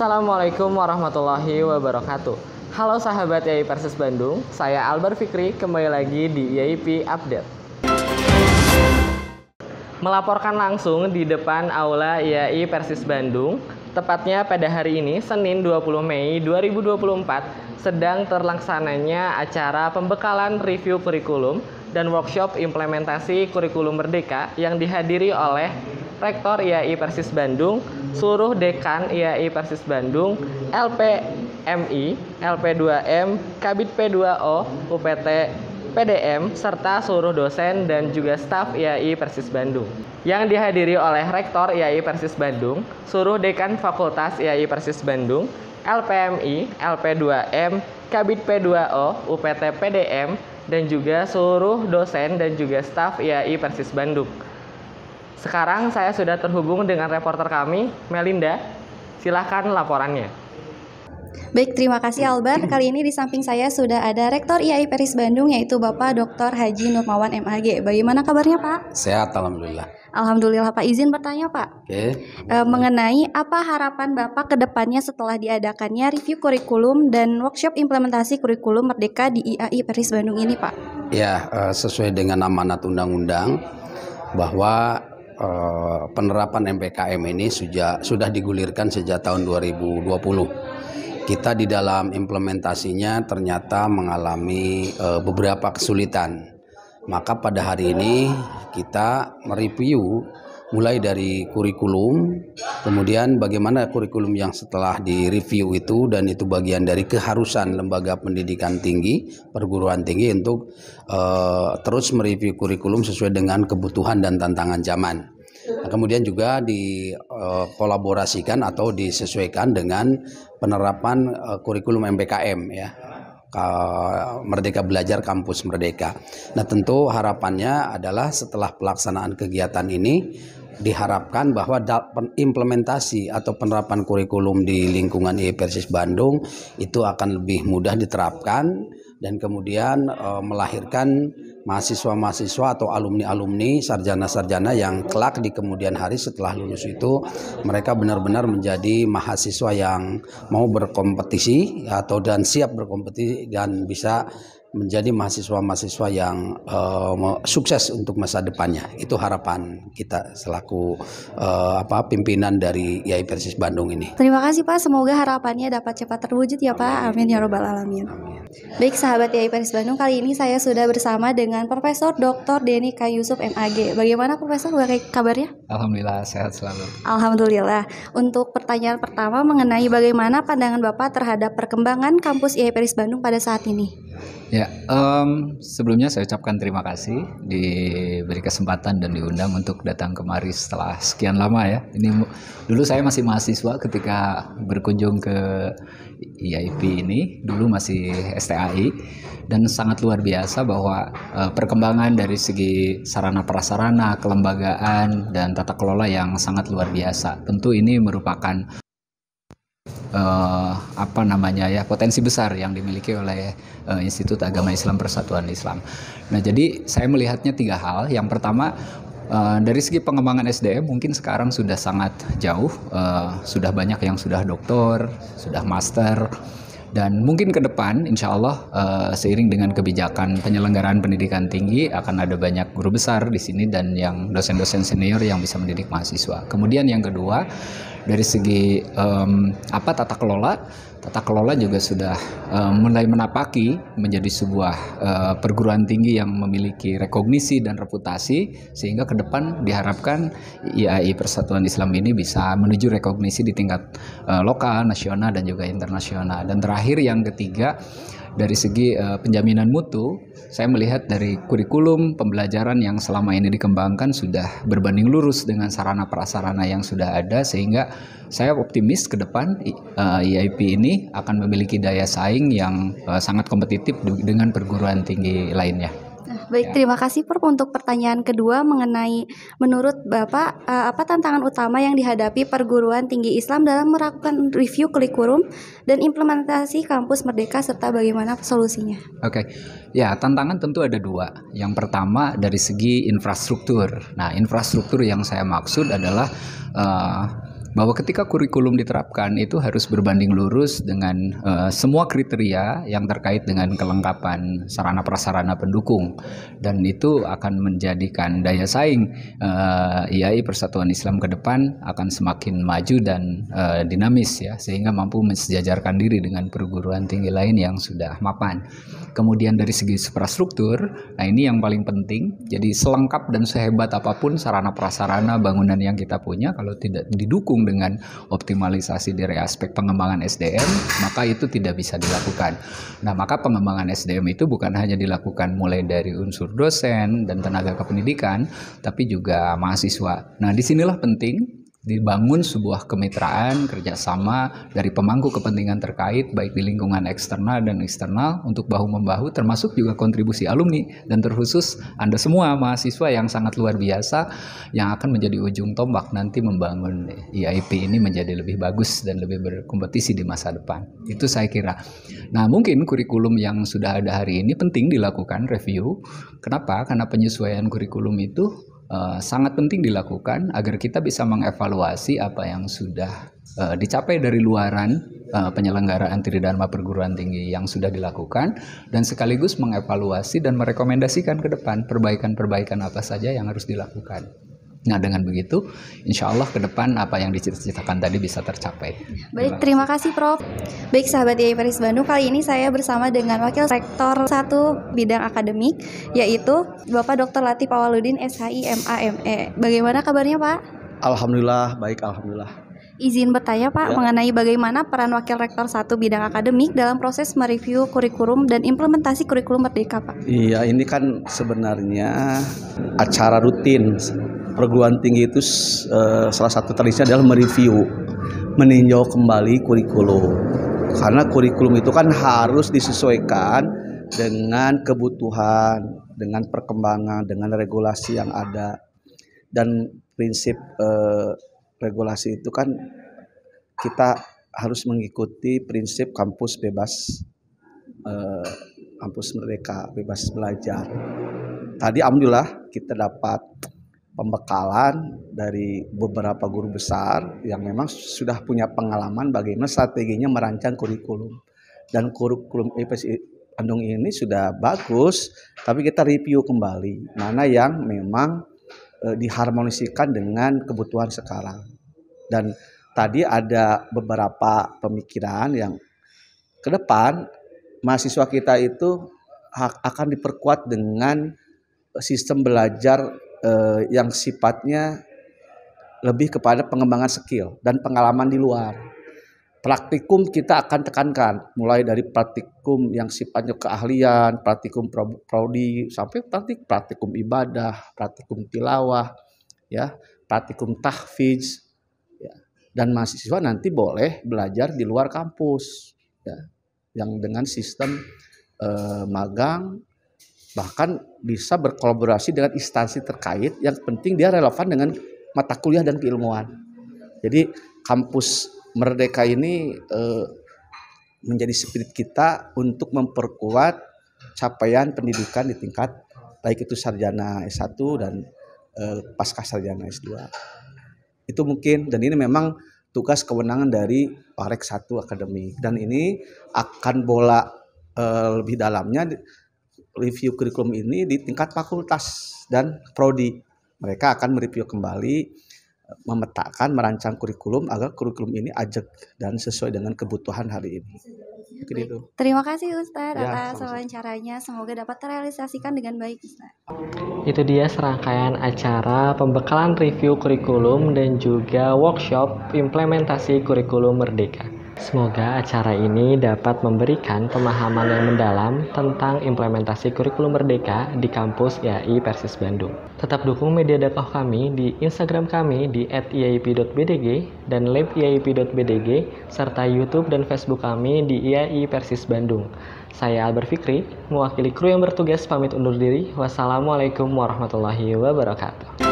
Assalamualaikum warahmatullahi wabarakatuh. Halo sahabat IAI Persis Bandung, saya Albar Fikri kembali lagi di IAIP Update. Melaporkan langsung di depan Aula IAI Persis Bandung, tepatnya pada hari ini, Senin 20 Mei 2024, sedang terlaksananya acara pembekalan review kurikulum dan workshop implementasi kurikulum Merdeka yang dihadiri oleh Rektor IAI Persis Bandung, seluruh Dekan IAI Persis Bandung, LPMI, LP2M, Kabid P2O, UPT, PDM, serta seluruh dosen dan juga staf IAI Persis Bandung. Yang dihadiri oleh Rektor IAI Persis Bandung, seluruh Dekan Fakultas IAI Persis Bandung, LPMI, LP2M, Kabid P2O, UPT, PDM, dan juga seluruh dosen dan juga staf IAI Persis Bandung. Sekarang saya sudah terhubung dengan reporter kami, Melinda. Silahkan laporannya. Baik, terima kasih Albar. Kali ini di samping saya sudah ada Rektor IAI Persis Bandung, yaitu Bapak Dr. Haji Nurmawan MAG. Bagaimana kabarnya Pak? Sehat, Alhamdulillah. Alhamdulillah Pak. Izin bertanya Pak. Oke. Mengenai apa harapan Bapak ke depannya setelah diadakannya review kurikulum dan workshop implementasi kurikulum Merdeka di IAI Persis Bandung ini Pak? Ya, sesuai dengan amanat undang-undang bahwa penerapan MPKM ini sudah digulirkan sejak tahun 2020. Kita di dalam implementasinya ternyata mengalami beberapa kesulitan. Maka pada hari ini kita mereview mulai dari kurikulum, kemudian bagaimana kurikulum yang setelah direview itu, dan itu bagian dari keharusan lembaga pendidikan tinggi, perguruan tinggi untuk terus mereview kurikulum sesuai dengan kebutuhan dan tantangan zaman. Nah, kemudian juga dikolaborasikan atau disesuaikan dengan penerapan kurikulum MPKM ya. Merdeka Belajar Kampus Merdeka. Nah, tentu harapannya adalah setelah pelaksanaan kegiatan ini diharapkan bahwa implementasi atau penerapan kurikulum di lingkungan IAI Persis Bandung itu akan lebih mudah diterapkan dan kemudian melahirkan mahasiswa-mahasiswa atau alumni-alumni, sarjana-sarjana yang kelak di kemudian hari setelah lulus itu mereka benar-benar menjadi mahasiswa yang mau berkompetisi dan siap berkompetisi dan bisa menjadi mahasiswa-mahasiswa yang sukses untuk masa depannya. Itu harapan kita selaku pimpinan dari IAI Persis Bandung ini. Terima kasih Pak, semoga harapannya dapat cepat terwujud ya Pak. Amin ya robbal alamin. Baik sahabat IAI Persis Bandung, kali ini saya sudah bersama dengan Profesor Dr. Denny K. Yusuf MAG. Bagaimana Profesor kabarnya? Alhamdulillah sehat selalu. Alhamdulillah. Untuk pertanyaan pertama mengenai bagaimana pandangan Bapak terhadap perkembangan kampus IAI Persis Bandung pada saat ini? Ya, sebelumnya saya ucapkan terima kasih diberi kesempatan dan diundang untuk datang kemari setelah sekian lama ya. Ini dulu saya masih mahasiswa ketika berkunjung ke IAIP ini, dulu masih STAI, dan sangat luar biasa bahwa perkembangan dari segi sarana prasarana, kelembagaan dan tata kelola yang sangat luar biasa. Tentu ini merupakan potensi besar yang dimiliki oleh Institut Agama Islam Persatuan Islam. Nah, jadi saya melihatnya tiga hal. Yang pertama, dari segi pengembangan SDM mungkin sekarang sudah sangat jauh, sudah banyak yang sudah doktor, sudah master, dan mungkin ke depan insya Allah seiring dengan kebijakan penyelenggaraan pendidikan tinggi akan ada banyak guru besar di sini dan yang dosen-dosen senior yang bisa mendidik mahasiswa. Kemudian yang kedua, dari segi tata kelola juga sudah mulai menapaki menjadi sebuah perguruan tinggi yang memiliki rekognisi dan reputasi, sehingga ke depan diharapkan IAI Persatuan Islam ini bisa menuju rekognisi di tingkat lokal, nasional dan juga internasional. Dan terakhir yang ketiga, dari segi penjaminan mutu, saya melihat dari kurikulum pembelajaran yang selama ini dikembangkan sudah berbanding lurus dengan sarana prasarana yang sudah ada, sehingga saya optimis ke depan IAIP ini akan memiliki daya saing yang sangat kompetitif dengan perguruan tinggi lainnya. Baik, terima kasih Prof. Untuk pertanyaan kedua mengenai menurut Bapak apa tantangan utama yang dihadapi perguruan tinggi Islam dalam melakukan review kurikulum dan implementasi kampus Merdeka serta bagaimana solusinya? Oke. Ya, tantangan tentu ada dua. Yang pertama dari segi infrastruktur. Nah, infrastruktur yang saya maksud adalah bahwa ketika kurikulum diterapkan itu harus berbanding lurus dengan semua kriteria yang terkait dengan kelengkapan sarana prasarana pendukung, dan itu akan menjadikan daya saing IAI Persatuan Islam ke depan akan semakin maju dan dinamis ya, sehingga mampu mensejajarkan diri dengan perguruan tinggi lain yang sudah mapan. Kemudian dari segi infrastruktur, nah ini yang paling penting. Jadi selengkap dan sehebat apapun sarana prasarana bangunan yang kita punya, kalau tidak didukung dengan optimalisasi dari aspek pengembangan SDM, maka itu tidak bisa dilakukan. Nah, maka pengembangan SDM itu bukan hanya dilakukan mulai dari unsur dosen dan tenaga kependidikan, tapi juga mahasiswa. Nah, disinilah penting dibangun sebuah kemitraan kerjasama dari pemangku kepentingan terkait baik di lingkungan eksternal dan eksternal untuk bahu-membahu, termasuk juga kontribusi alumni dan terkhusus Anda semua mahasiswa yang sangat luar biasa yang akan menjadi ujung tombak nanti membangun IAIP ini menjadi lebih bagus dan lebih berkompetisi di masa depan. Itu saya kira. Nah, mungkin kurikulum yang sudah ada hari ini penting dilakukan review. Kenapa? Karena penyesuaian kurikulum itu sangat penting dilakukan agar kita bisa mengevaluasi apa yang sudah dicapai dari luaran penyelenggaraan Tridharma perguruan tinggi yang sudah dilakukan, dan sekaligus mengevaluasi dan merekomendasikan ke depan perbaikan-perbaikan apa saja yang harus dilakukan. Nah, dengan begitu, insya Allah ke depan apa yang diceritakan tadi bisa tercapai. Baik, terima kasih Prof. Baik sahabat IAI Persis Bandung, kali ini saya bersama dengan Wakil Rektor 1 Bidang Akademik, yaitu Bapak Dr. Latif Awaludin SHI MA.ME. Bagaimana kabarnya Pak? Alhamdulillah, baik alhamdulillah. Izin bertanya Pak, mengenai bagaimana peran Wakil Rektor 1 Bidang Akademik dalam proses mereview kurikulum dan implementasi kurikulum Merdeka Pak? Iya, ini kan sebenarnya acara rutin. Perguruan tinggi itu salah satu tradisi adalah mereview, meninjau kembali kurikulum. Karena kurikulum itu kan harus disesuaikan dengan kebutuhan, dengan perkembangan, dengan regulasi yang ada. Dan prinsip regulasi itu kan kita harus mengikuti prinsip kampus bebas, kampus merdeka, bebas belajar. Tadi alhamdulillah kita dapat pembekalan dari beberapa guru besar yang memang sudah punya pengalaman bagaimana strateginya merancang kurikulum. Dan kurikulum IPS Bandung ini sudah bagus, tapi kita review kembali mana yang memang diharmonisikan dengan kebutuhan sekarang. Dan tadi ada beberapa pemikiran yang ke depan mahasiswa kita itu akan diperkuat dengan sistem belajar yang sifatnya lebih kepada pengembangan skill dan pengalaman di luar. Praktikum kita akan tekankan, mulai dari praktikum yang sifatnya keahlian, praktikum prodi, sampai praktikum ibadah, praktikum tilawah, ya, praktikum tahfidz, ya. Dan mahasiswa nanti boleh belajar di luar kampus, ya, yang dengan sistem magang, bahkan bisa berkolaborasi dengan instansi terkait yang penting dia relevan dengan mata kuliah dan keilmuan. Jadi kampus Merdeka ini menjadi spirit kita untuk memperkuat capaian pendidikan di tingkat baik itu sarjana S1 dan pasca sarjana S2. Itu mungkin, dan ini memang tugas kewenangan dari Parek 1 Akademik, dan ini akan lebih dalamnya review kurikulum ini di tingkat fakultas dan prodi. Mereka akan mereview kembali, memetakan, merancang kurikulum agar kurikulum ini ajak dan sesuai dengan kebutuhan hari ini. Mungkin itu. Terima kasih Ustadz Ya, atas wawancaranya. Semoga dapat terrealisasikan dengan baik Ustadz. Itu dia serangkaian acara pembekalan review kurikulum dan juga workshop implementasi kurikulum Merdeka. Semoga acara ini dapat memberikan pemahaman yang mendalam tentang implementasi kurikulum Merdeka di kampus IAI Persis Bandung. Tetap dukung media dakwah kami di Instagram kami di @iaip.bdg dan labiaip.bdg serta YouTube dan Facebook kami di IAI Persis Bandung. Saya Albert Fikri, mewakili kru yang bertugas pamit undur diri. Wassalamualaikum warahmatullahi wabarakatuh.